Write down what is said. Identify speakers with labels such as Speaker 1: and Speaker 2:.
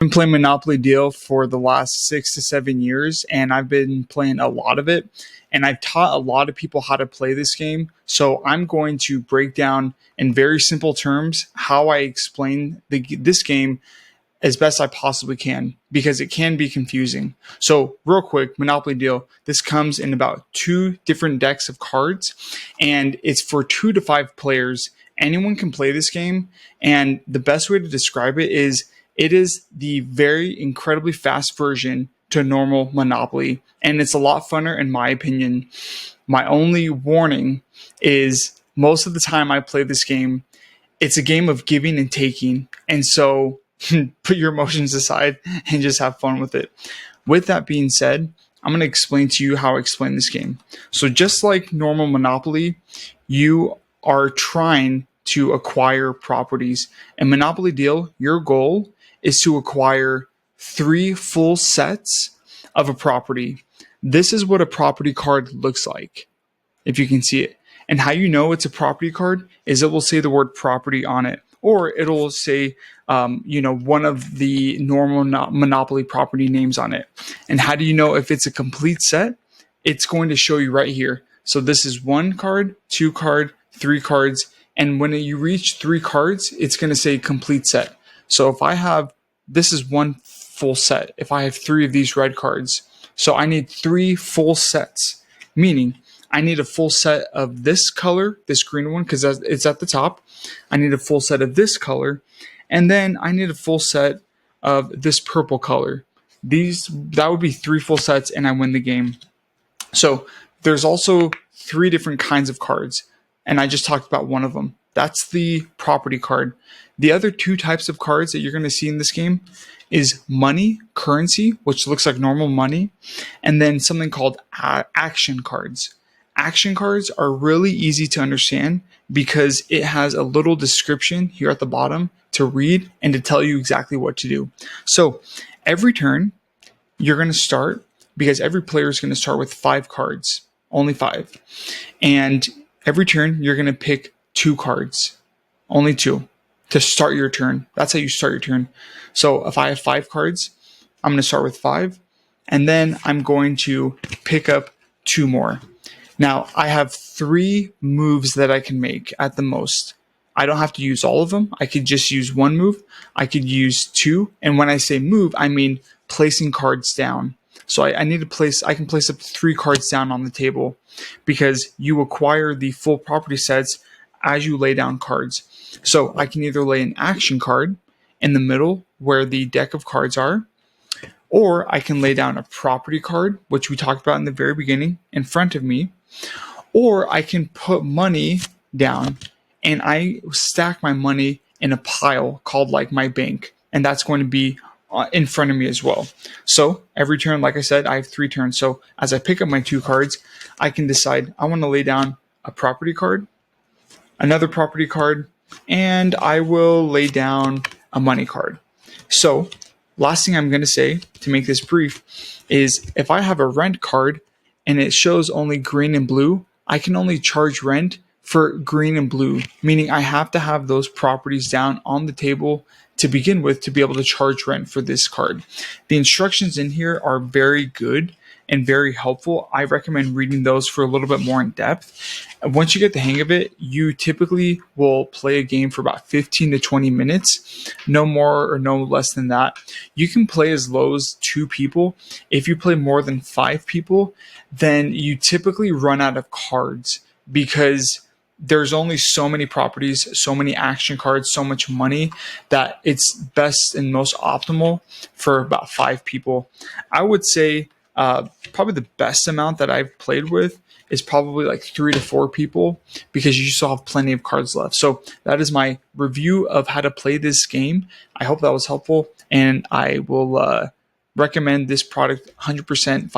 Speaker 1: I've been playing Monopoly Deal for the last 6 to 7 years, and I've been playing a lot of it, and I've taught a lot of people how to play this game. So I'm going to break down in very simple terms how I explain this game as best I possibly can, because it can be confusing. So real quick, Monopoly Deal, this comes in about 2 different decks of cards, and it's for 2 to 5 players. Anyone can play this game, and the best way to describe it is the very incredibly fast version to normal Monopoly, and it's a lot funner in my opinion. My only warning is most of the time I play this game, it's a game of giving and taking, and so put your emotions aside and just have fun with it. With that being said, I'm going to explain to you how I explain this game. So just like normal Monopoly, you are trying to acquire properties. In Monopoly Deal, your goal is to acquire 3 full sets of a property. This is what a property card looks like, if you can see it. And how you know it's a property card is it will say the word property on it, or it'll say, one of the normal Monopoly property names on it. And how do you know if it's a complete set? It's going to show you right here. So this is 1 card, 2 card, 3 cards. And when you reach 3 cards, it's going to say complete set. So if I have, this is 1 full set. If I have 3 of these red cards, so I need 3 full sets, meaning I need a full set of this color, this green one, because it's at the top. I need a full set of this color, and then I need a full set of this purple color. That would be 3 full sets, and I win the game. So there's also 3 different kinds of cards, and I just talked about one of them. That's the property card. The other 2 types of cards that you're going to see in this game is money, currency, which looks like normal money, and then something called action cards. Action cards are really easy to understand because it has a little description here at the bottom to read and to tell you exactly what to do. So every turn you're going to start, because every player is going to start with 5 cards, only 5. And every turn you're going to pick 2 cards, only 2, to start your turn. That's how you start your turn. So if I have 5 cards, I'm going to start with 5, and then I'm going to pick up 2 more. Now, I have 3 moves that I can make at the most. I don't have to use all of them. I could just use 1 move. I could use 2. And when I say move, I mean placing cards down. So I can place up to 3 cards down on the table, because you acquire the full property sets as you lay down cards. So I can either lay an action card in the middle where the deck of cards are, or I can lay down a property card, which we talked about in the very beginning, in front of me, or I can put money down, and I stack my money in a pile called like my bank, and that's going to be in front of me as well. So every turn, like I said, I have 3 turns. So as I pick up my 2 cards, I can decide I want to lay down a property card, another property card, and I will lay down a money card. So last thing I'm going to say to make this brief is if I have a rent card and it shows only green and blue, I can only charge rent for green and blue, meaning I have to have those properties down on the table to begin with to be able to charge rent for this card. The instructions in here are very good and very helpful. I recommend reading those for a little bit more in depth. Once you get the hang of it, you typically will play a game for about 15 to 20 minutes, no more or no less than that. You can play as low as 2 people. If you play more than 5 people, then you typically run out of cards, because there's only so many properties, so many action cards, so much money, that it's best and most optimal for about 5 people. I would say probably the best amount that I've played with is probably like 3 to 4 people, because you still have plenty of cards left. So that is my review of how to play this game. I hope that was helpful, and I will recommend this product 100%.